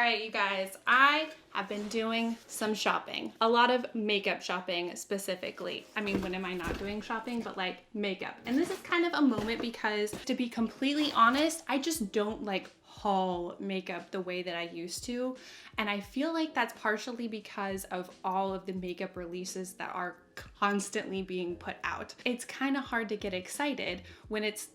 right, you guys, I have been doing some shopping. A lot of makeup shopping specifically. I mean, when am I not doing shopping, but like makeup. And this is kind of a moment because, to be completely honest, I just don't like haul makeup the way that I used to. And I feel like that's partially because of all of the makeup releases that are constantly being put out. It's kind of hard to get excited when it's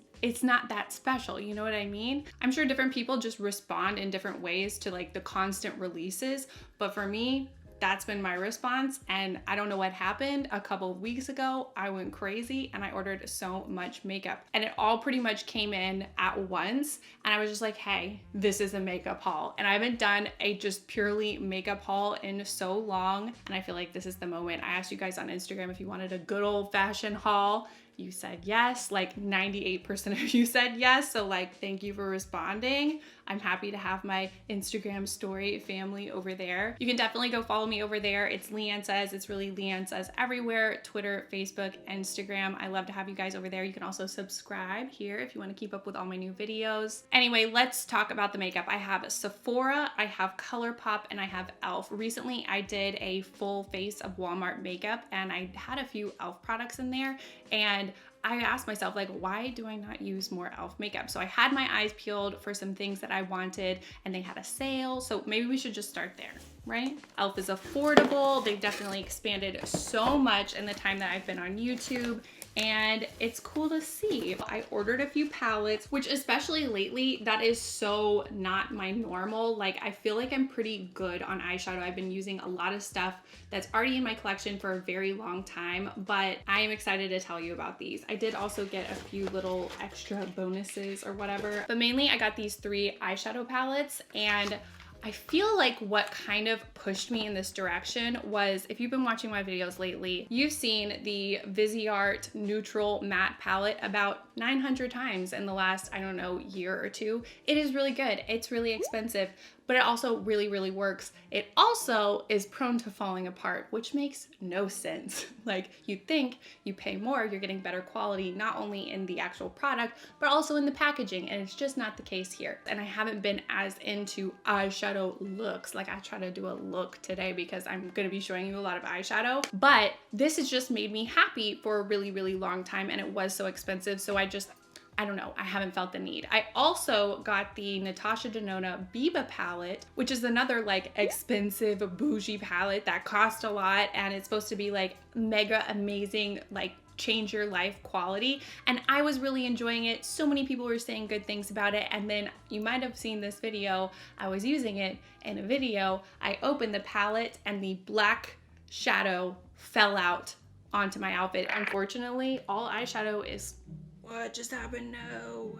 not that special, you know what I mean? I'm sure different people just respond in different ways to like the constant releases, but for me, that's been my response. And I don't know what happened. A couple of weeks ago, I went crazy and I ordered so much makeup and it all pretty much came in at once. And I was just like, hey, this is a makeup haul. And I haven't done a just purely makeup haul in so long. And I feel like this is the moment. I asked you guys on Instagram if you wanted a good old fashioned haul. You said yes, like 98% of you said yes. So like, thank you for responding. I'm happy to have my Instagram story family over there. You can definitely go follow me over there. It's LeighAnnSays. It's really LeighAnnSays everywhere. Twitter, Facebook, Instagram. I love to have you guys over there. You can also subscribe here if you want to keep up with all my new videos. Anyway, let's talk about the makeup. I have Sephora, I have ColourPop, and I have e.l.f. Recently, I did a full face of Walmart makeup and I had a few e.l.f. products in there, and I asked myself, like, why do I not use more e.l.f. makeup? So I had my eyes peeled for some things that I wanted and they had a sale. So maybe we should just start there, right? e.l.f. is affordable. They've definitely expanded so much in the time that I've been on YouTube, and it's cool to see. I ordered a few palettes, which especially lately, that is so not my normal. Like, I feel like I'm pretty good on eyeshadow. I've been using a lot of stuff that's already in my collection for a very long time, but I am excited to tell you about these. I did also get a few little extra bonuses or whatever, but mainly I got these 3 eyeshadow palettes, and I feel like what kind of pushed me in this direction was, if you've been watching my videos lately, you've seen the Viseart Neutral Matte Palette about 900 times in the last, I don't know, year or two. It is really good. It's really expensive, but it also really, really works. It also is prone to falling apart, which makes no sense. Like, you'd think you pay more, you're getting better quality, not only in the actual product, but also in the packaging, and it's just not the case here. And I haven't been as into eyeshadow looks. Like, I try to do a look today because I'm gonna be showing you a lot of eyeshadow, but this has just made me happy for a really, really long time, and it was so expensive, so I don't know, I haven't felt the need. I also got the Natasha Denona Biba palette, which is another like expensive bougie palette that cost a lot, and it's supposed to be like mega amazing, like change your life quality. And I was really enjoying it. So many people were saying good things about it. And then you might have seen this video. I was using it in a video. I opened the palette and the black shadow fell out onto my outfit. Unfortunately, all eyeshadow is... What just happened? No.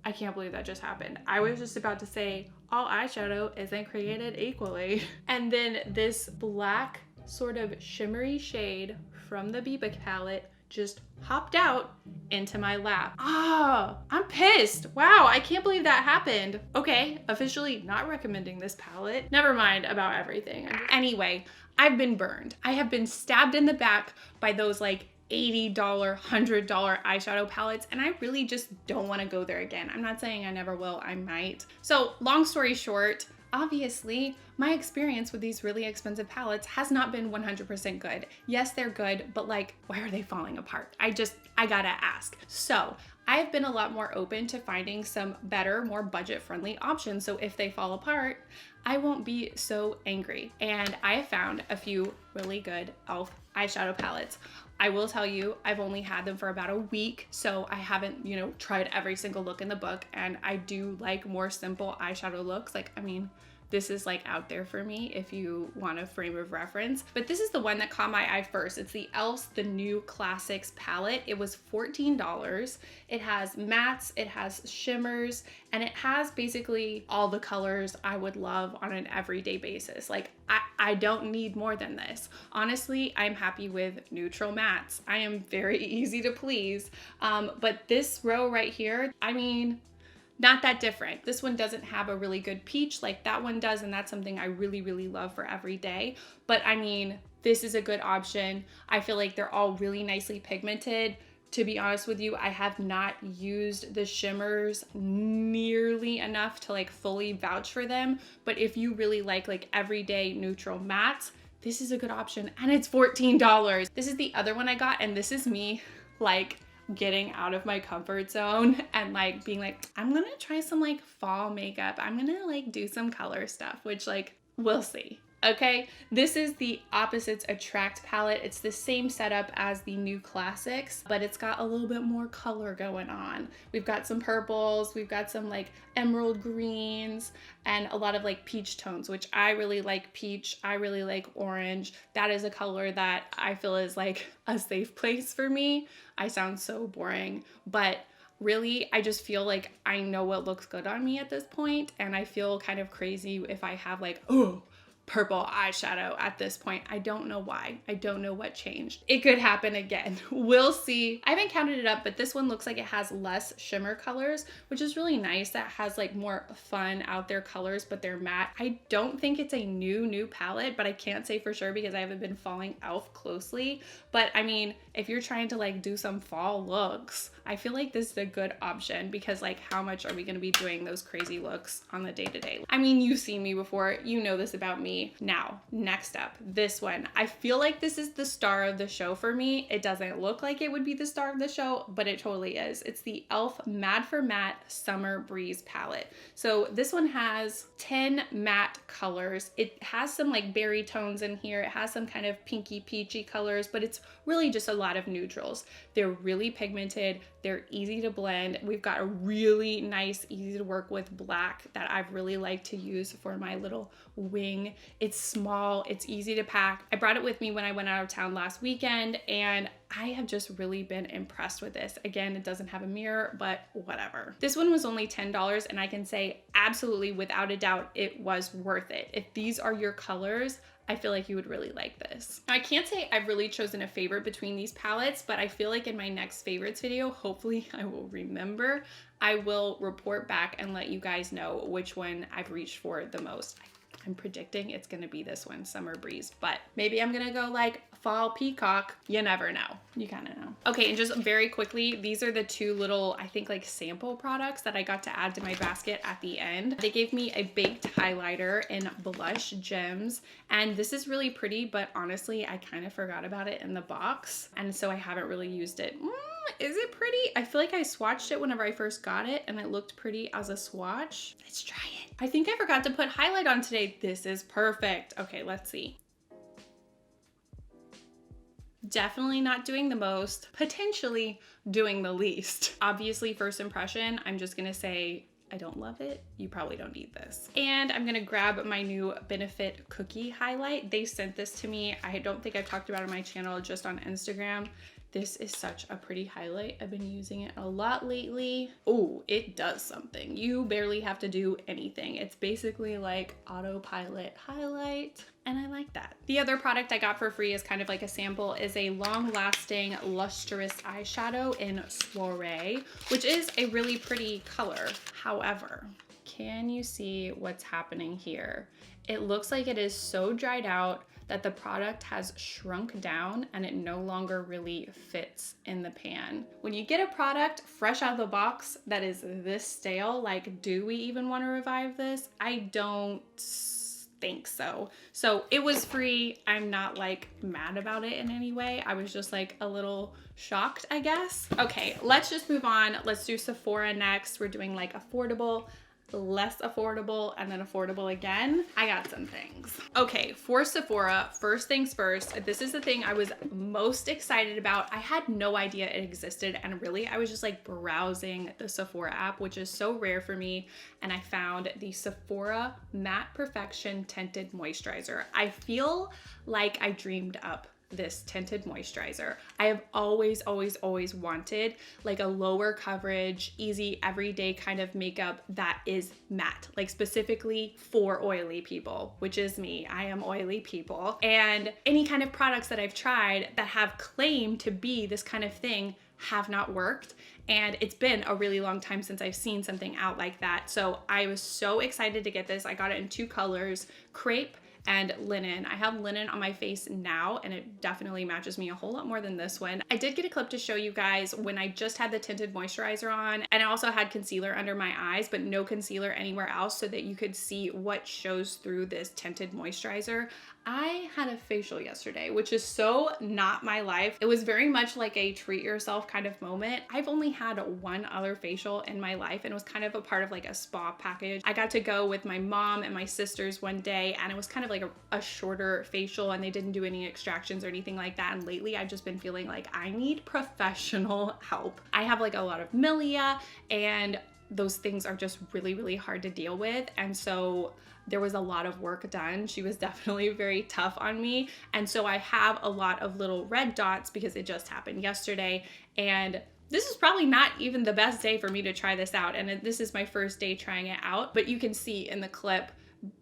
I can't believe that just happened. I was just about to say all eyeshadow isn't created equally. And then this black sort of shimmery shade from the Biba palette just hopped out into my lap. Ah, I'm pissed. Wow, I can't believe that happened. Okay, officially not recommending this palette. Never mind about everything. Anyway, I've been burned. I have been stabbed in the back by those like $80, $100 eyeshadow palettes, and I really just don't want to go there again. I'm not saying I never will, I might. So long story short, obviously my experience with these really expensive palettes has not been 100% good. Yes, they're good, but like, why are they falling apart? I gotta ask. So I've been a lot more open to finding some better, more budget-friendly options. So if they fall apart, I won't be so angry. And I found a few really good e.l.f. eyeshadow palettes. I will tell you, I've only had them for about a week, so I haven't, you know, tried every single look in the book, and I do like more simple eyeshadow looks. Like, I mean, this is like out there for me if you want a frame of reference. But this is the one that caught my eye first. It's the e.l.f.'s The New Classics palette. It was $14. It has mattes, it has shimmers, and it has basically all the colors I would love on an everyday basis. Like, I don't need more than this. Honestly, I'm happy with neutral mattes. I am very easy to please. But this row right here, I mean, not that different. This one doesn't have a really good peach like that one does, and that's something I really, really love for every day. But I mean, this is a good option. I feel like they're all really nicely pigmented, To be honest with you, I have not used the shimmers nearly enough to like fully vouch for them. But if you really like everyday neutral mattes, this is a good option, and it's $14. This is the other one I got, and this is me like getting out of my comfort zone and like being like, I'm gonna try some like fall makeup. I'm gonna like do some color stuff, which like we'll see. Okay, this is the Opposites Attract palette. It's the same setup as the new classics, but it's got a little bit more color going on. We've got some purples, we've got some like emerald greens, and a lot of like peach tones, which I really like peach. I really like orange. That is a color that I feel is like a safe place for me. I sound so boring, but really, I just feel like I know what looks good on me at this point, and I feel kind of crazy if I have like, oh, purple eyeshadow at this point. I don't know why. I don't know what changed. It could happen again. We'll see. I haven't counted it up, but this one looks like it has less shimmer colors, which is really nice. That has like more fun out there colors, but they're matte. I don't think it's a new palette, but I can't say for sure because I haven't been following e.l.f. closely. But I mean, if you're trying to like do some fall looks, I feel like this is a good option because like how much are we going to be doing those crazy looks on the day-to-day? I mean, you've seen me before. You know this about me. Now, next up, this one. I feel like this is the star of the show for me. It doesn't look like it would be the star of the show, but it totally is. It's the e.l.f. Mad for Matte Summer Breeze palette. So this one has 10 matte colors. It has some like berry tones in here. It has some kind of pinky peachy colors, but it's really just a lot of neutrals. They're really pigmented. They're easy to blend. We've got a really nice, easy to work with black that I've really liked to use for my little wing. It's small, it's easy to pack. I brought it with me when I went out of town last weekend, and I have just really been impressed with this. Again, it doesn't have a mirror, but whatever. This one was only $10, and I can say absolutely without a doubt it was worth it. If these are your colors, I feel like you would really like this. Now, I can't say I've really chosen a favorite between these palettes, but I feel like in my next favorites video, hopefully I will remember, I will report back and let you guys know which one I've reached for the most. I'm predicting it's gonna be this one, Summer Breeze, but maybe I'm gonna go like Fall Peacock. You never know. You kind of know. Okay, and just very quickly, these are the two little, I think like sample products that I got to add to my basket at the end. They gave me a baked highlighter in Blush Gems, and this is really pretty, but honestly, I kind of forgot about it in the box, and so I haven't really used it. Is it pretty? I feel like I swatched it whenever I first got it, and it looked pretty as a swatch. Let's try it. I think I forgot to put highlight on today. This is perfect. Okay, let's see. Definitely not doing the most, potentially doing the least. Obviously, first impression, I'm just gonna say, I don't love it. You probably don't need this. And I'm gonna grab my new Benefit Cookie highlight. They sent this to me. I don't think I've talked about it on my channel, just on Instagram. This is such a pretty highlight. I've been using it a lot lately. Oh, it does something. You barely have to do anything. It's basically like autopilot highlight, and I like that. The other product I got for free is kind of like a sample, is a long-lasting lustrous eyeshadow in Soiree, which is a really pretty color. However, can you see what's happening here? It looks like it is so dried out that the product has shrunk down and it no longer really fits in the pan. When you get a product fresh out of the box that is this stale, like, do we even want to revive this? I don't think so. So it was free. I'm not like mad about it in any way. I was just like a little shocked, I guess. Okay, let's just move on. Let's do Sephora next. We're doing like affordable, less affordable, and then affordable again. I got some things. Okay, for Sephora, first things first, this is the thing I was most excited about. I had no idea it existed, and really I was just like browsing the Sephora app, which is so rare for me, and I found the Sephora Matte Perfection Tinted Moisturizer. I feel like I dreamed up this tinted moisturizer. I have always wanted like a lower coverage, easy everyday kind of makeup that is matte, like specifically for oily people, which is me. I am oily people. And any kind of products that I've tried that have claimed to be this kind of thing have not worked. And it's been a really long time since I've seen something out like that. So I was so excited to get this. I got it in two colors, Crepe and linen. I have linen on my face now and it definitely matches me a whole lot more than this one. I did get a clip to show you guys when I just had the tinted moisturizer on, and I also had concealer under my eyes but no concealer anywhere else so that you could see what shows through this tinted moisturizer. I had a facial yesterday, which is so not my life. It was very much like a treat yourself kind of moment. I've only had one other facial in my life and it was kind of a part of like a spa package. I got to go with my mom and my sisters one day and it was kind of like a shorter facial and they didn't do any extractions or anything like that. And lately I've just been feeling like I need professional help. I have like a lot of milia and those things are just really, really hard to deal with. And so there was a lot of work done. She was definitely very tough on me. And so I have a lot of little red dots because it just happened yesterday. And this is probably not even the best day for me to try this out. And this is my first day trying it out, but you can see in the clip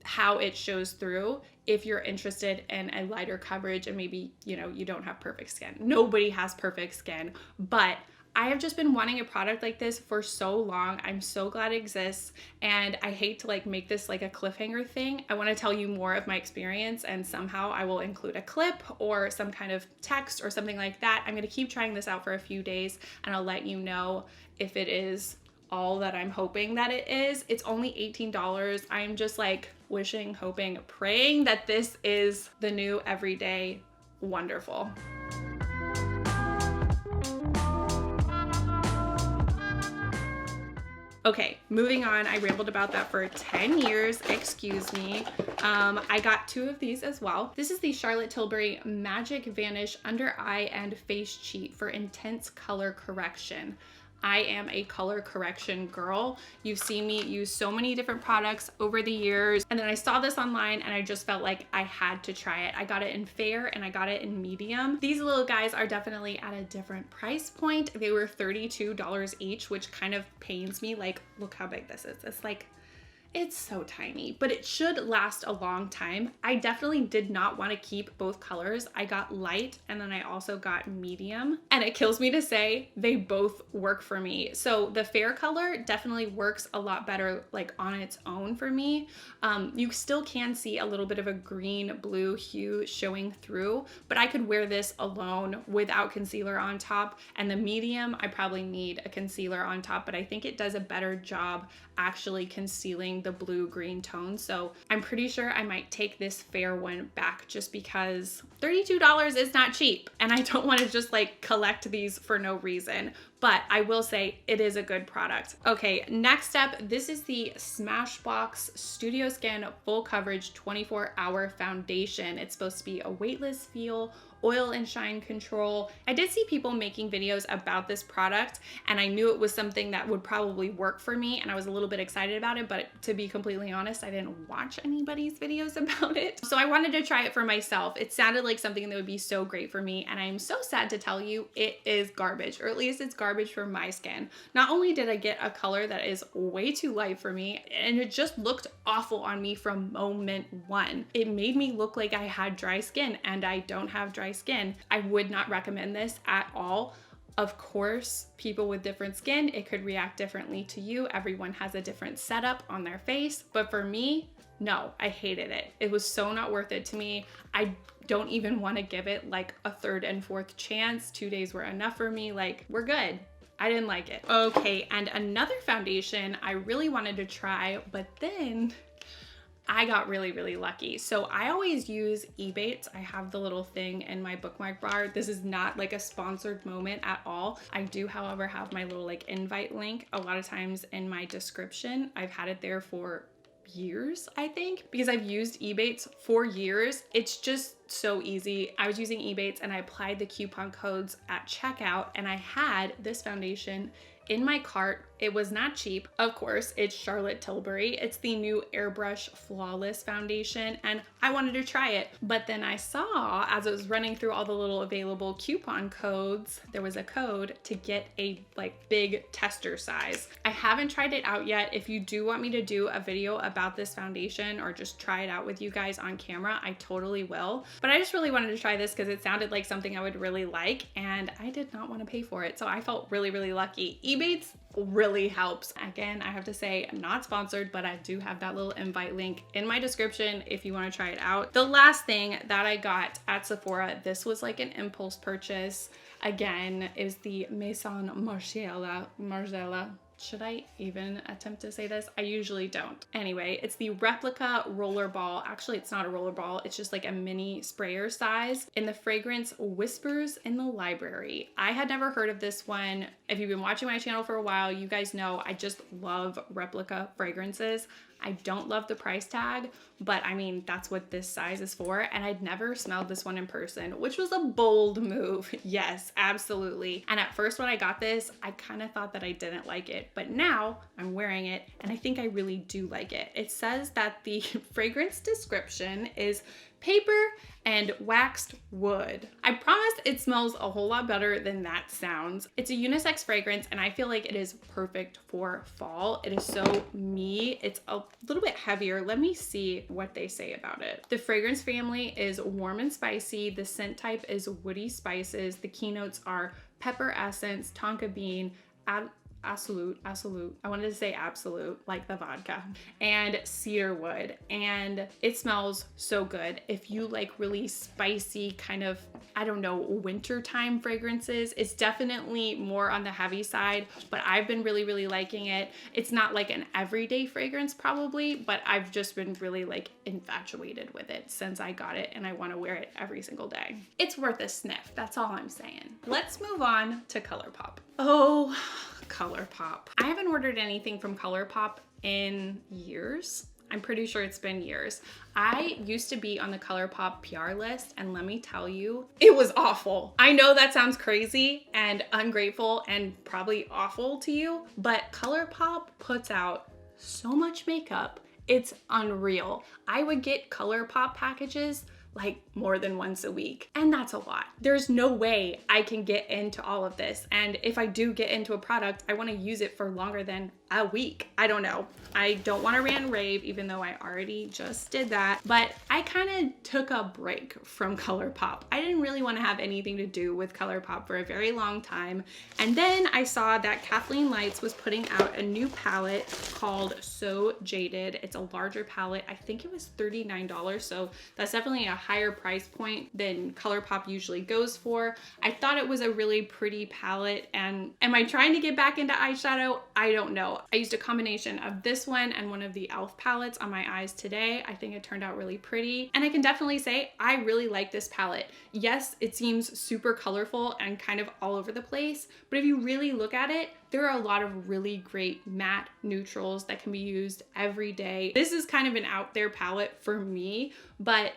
how it shows through if you're interested in a lighter coverage and maybe, you know, you don't have perfect skin. Nobody has perfect skin, but I have just been wanting a product like this for so long. I'm so glad it exists, and I hate to like make this like a cliffhanger thing. I want to tell you more of my experience, and somehow I will include a clip or some kind of text or something like that. I'm going to keep trying this out for a few days and I'll let you know if it is all that I'm hoping that it is. It's only $18. I'm just like wishing, hoping, praying that this is the new everyday wonderful. Okay, moving on. I rambled about that for 10 years, excuse me. I got two of these as well. This is the Charlotte Tilbury Magic Vanish Under Eye and Face Cheat for intense color correction. I am a color correction girl. You've seen me use so many different products over the years. And then I saw this online and I just felt like I had to try it. I got it in fair and I got it in medium. These little guys are definitely at a different price point. They were $32 each, which kind of pains me. Like, look how big this is. It's like, it's so tiny, but it should last a long time. I definitely did not want to keep both colors. I got light and then I also got medium, and it kills me to say they both work for me. So the fair color definitely works a lot better like on its own for me. You still can see a little bit of a green blue hue showing through, but I could wear this alone without concealer on top. And the medium, I probably need a concealer on top, but I think it does a better job actually concealing the blue green tone. So I'm pretty sure I might take this fair one back just because $32 is not cheap and I don't want to just like collect these for no reason. But I will say it is a good product. Okay, next up, this is the Smashbox Studio Skin Full Coverage 24-Hour Foundation. It's supposed to be a weightless feel, oil and shine control. I did see people making videos about this product and I knew it was something that would probably work for me and I was a little bit excited about it, but to be completely honest, I didn't watch anybody's videos about it. So I wanted to try it for myself. It sounded like something that would be so great for me, and I'm so sad to tell you it is garbage, or at least it's garbage for my skin. Not only did I get a color that is way too light for me, and it just looked awful on me from moment one. It made me look like I had dry skin, and I don't have dry skin. I would not recommend this at all. Of course, people with different skin, it could react differently to you. Everyone has a different setup on their face, but for me, no, I hated it. It was so not worth it to me. I don't even want to give it like a third and fourth chance. 2 days were enough for me. Like, we're good. I didn't like it. Okay, and another foundation I really wanted to try, but then I got really, really lucky. So I always use Ebates. I have the little thing in my bookmark bar. This is not like a sponsored moment at all. I do, however, have my little like invite link a lot of times in my description. I've had it there for years, I think, because I've used Ebates for years. It's just so easy. I was using Ebates and I applied the coupon codes at checkout and I had this foundation in my cart. It was not cheap. Of course, it's Charlotte Tilbury. It's the new Airbrush Flawless Foundation, and I wanted to try it. But then I saw, as I was running through all the little available coupon codes, there was a code to get a like big tester size. I haven't tried it out yet. If you do want me to do a video about this foundation or just try it out with you guys on camera, I totally will. But I just really wanted to try this because it sounded like something I would really like, and I did not want to pay for it. So I felt really, really lucky. rebates really helps. Again, I have to say, not sponsored, but I do have that little invite link in my description if you want to try it out. The last thing that I got at Sephora, this was like an impulse purchase. Again, is the Maison Margiela. Should I even attempt to say this? I usually don't. Anyway, it's the replica roller ball. Actually, it's not a roller ball. It's just like a mini sprayer size in the fragrance Whispers in the Library. I had never heard of this one. If you've been watching my channel for a while, you guys know I just love replica fragrances. I don't love the price tag, but I mean, that's what this size is for. And I'd never smelled this one in person, which was a bold move. Yes, absolutely. And at first when I got this, I kind of thought that I didn't like it, but now I'm wearing it and I think I really do like it. It says that the fragrance description is paper and waxed wood. I promise it smells a whole lot better than that sounds. It's a unisex fragrance and I feel like it is perfect for fall. It is so me. It's a little bit heavier. Let me see what they say about it. The fragrance family is warm and spicy. The scent type is woody spices. The keynotes are pepper essence, tonka bean, absolute. I wanted to say absolute, like the vodka, and cedar wood. And it smells so good. If you like really spicy kind of, I don't know, wintertime fragrances, it's definitely more on the heavy side, but I've been really liking it. It's not like an everyday fragrance probably, but I've just been really like infatuated with it since I got it and I want to wear it every single day. It's worth a sniff. That's all I'm saying. Let's move on to ColourPop. Oh, ColourPop. I haven't ordered anything from ColourPop in years. I'm pretty sure it's been years. I used to be on the ColourPop PR list, and let me tell you, it was awful. I know that sounds crazy and ungrateful and probably awful to you, but ColourPop puts out so much makeup. It's unreal. I would get ColourPop packages like more than once a week, and that's a lot. There's no way I can get into all of this, and if I do get into a product, I want to use it for longer than a week. I don't know. I don't want to rant and rave, even though I already just did that, but I kind of took a break from ColourPop. I didn't really want to have anything to do with ColourPop for a very long time, and then I saw that Kathleen Lights was putting out a new palette called So Jaded. It's a larger palette. I think it was $39, so that's definitely a higher price point than ColourPop usually goes for. I thought it was a really pretty palette, and am I trying to get back into eyeshadow? I don't know. I used a combination of this one and one of the e.l.f. palettes on my eyes today. I think it turned out really pretty, and I can definitely say I really like this palette. Yes, it seems super colorful and kind of all over the place, but if you really look at it, there are a lot of really great matte neutrals that can be used every day. This is kind of an out there palette for me, but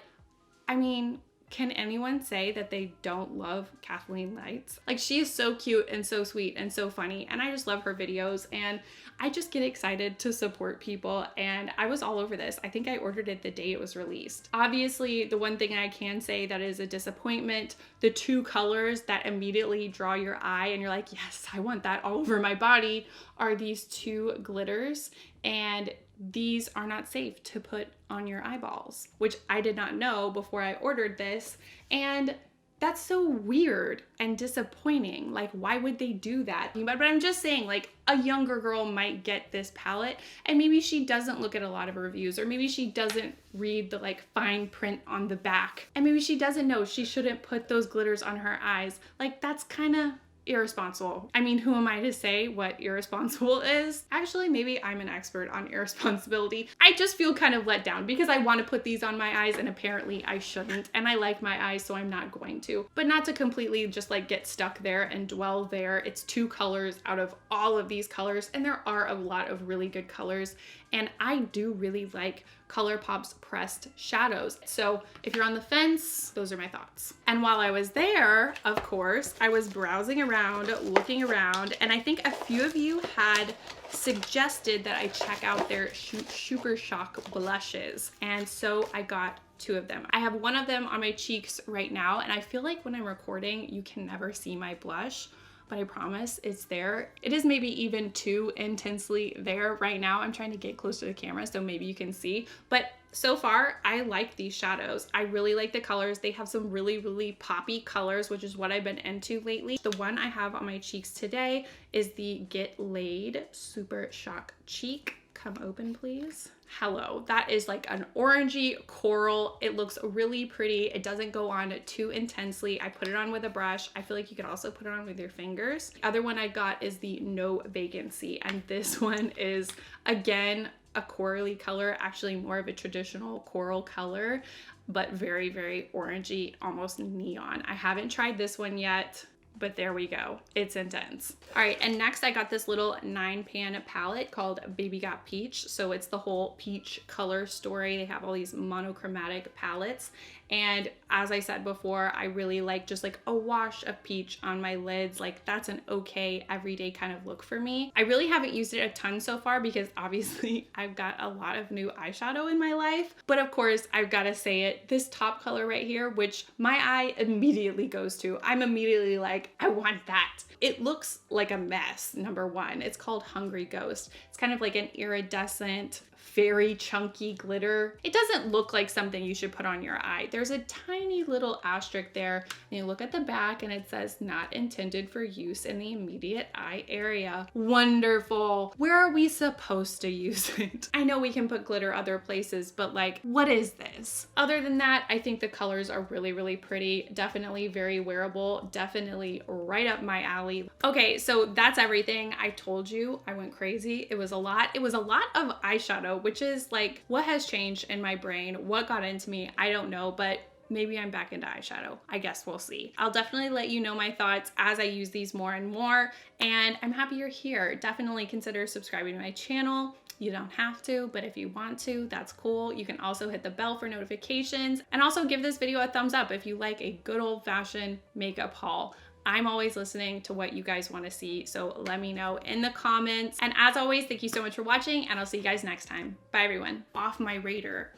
I mean, can anyone say that they don't love Kathleen Lights? Like, she is so cute and so sweet and so funny, and I just love her videos, and I just get excited to support people, and I was all over this. I think I ordered it the day it was released. Obviously, the one thing I can say that is a disappointment, the two colors that immediately draw your eye and you're like, yes, I want that all over my body, are these two glitters, and these are not safe to put on your eyeballs, which I did not know before I ordered this. And that's so weird and disappointing. Like, why would they do that? But I'm just saying, like, a younger girl might get this palette and maybe she doesn't look at a lot of reviews, or maybe she doesn't read the like fine print on the back, and maybe she doesn't know she shouldn't put those glitters on her eyes. Like, that's kind of irresponsible. I mean, who am I to say what irresponsible is? Actually, maybe I'm an expert on irresponsibility. I just feel kind of let down because I want to put these on my eyes and apparently I shouldn't, and I like my eyes, so I'm not going to. But not to completely just like get stuck there and dwell there. It's two colors out of all of these colors, and there are a lot of really good colors, and I do really like ColourPop's pressed shadows. So if you're on the fence, those are my thoughts. And while I was there, of course, I was browsing around, looking around, and I think a few of you had suggested that I check out their Super Shock blushes. And so I got two of them. I have one of them on my cheeks right now, and I feel like when I'm recording, you can never see my blush, but I promise it's there. It is maybe even too intensely there right now. I'm trying to get close to the camera so maybe you can see, but so far, I like these shadows. I really like the colors. They have some really, really poppy colors, which is what I've been into lately. The one I have on my cheeks today is the Get Laid Super Shock Cheek. Come open, please. Hello, that is like an orangey coral. It looks really pretty. It doesn't go on too intensely. I put it on with a brush. I feel like you could also put it on with your fingers. The other one I got is the No Vacancy, and this one is, again, a corally color, actually more of a traditional coral color, but very, very orangey, almost neon. I haven't tried this one yet, but there we go. It's intense. All right, and next I got this little 9-pan palette called Baby Got Peach. So it's the whole peach color story. They have all these monochromatic palettes. And as I said before, I really like just like a wash of peach on my lids. Like that's an okay everyday kind of look for me. I really haven't used it a ton so far because obviously I've got a lot of new eyeshadow in my life. But of course, I've got to say it, this top color right here, which my eye immediately goes to, I'm immediately like, I want that. It looks like a mess, number one. It's called Hungry Ghost. It's kind of like an iridescent, very chunky glitter. It doesn't look like something you should put on your eye. There's a tiny little asterisk there, and you look at the back and it says not intended for use in the immediate eye area. Wonderful. Where are we supposed to use it? I know we can put glitter other places, but like, what is this? Other than that, I think the colors are really, really pretty. Definitely very wearable. Definitely right up my alley. Okay, so that's everything. I told you I went crazy. It was a lot. It was a lot of eyeshadow, which is like what has changed in my brain, what got into me, I don't know, but maybe I'm back into eyeshadow. I guess we'll see. I'll definitely let you know my thoughts as I use these more and more, and I'm happy you're here. Definitely consider subscribing to my channel. You don't have to, but if you want to, that's cool. You can also hit the bell for notifications, and also give this video a thumbs up if you like a good old-fashioned makeup haul. I'm always listening to what you guys want to see, so let me know in the comments. And as always, thank you so much for watching, and I'll see you guys next time. Bye, everyone. Off my radar.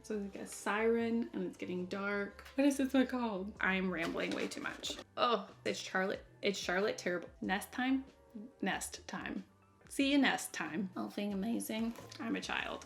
So it's like a siren, and it's getting dark. What is this one called? I'm rambling way too much. Oh, it's Charlotte. It's Charlotte Terrible. Nest time? Nest time. See you next time. Oh, thing amazing. I'm a child.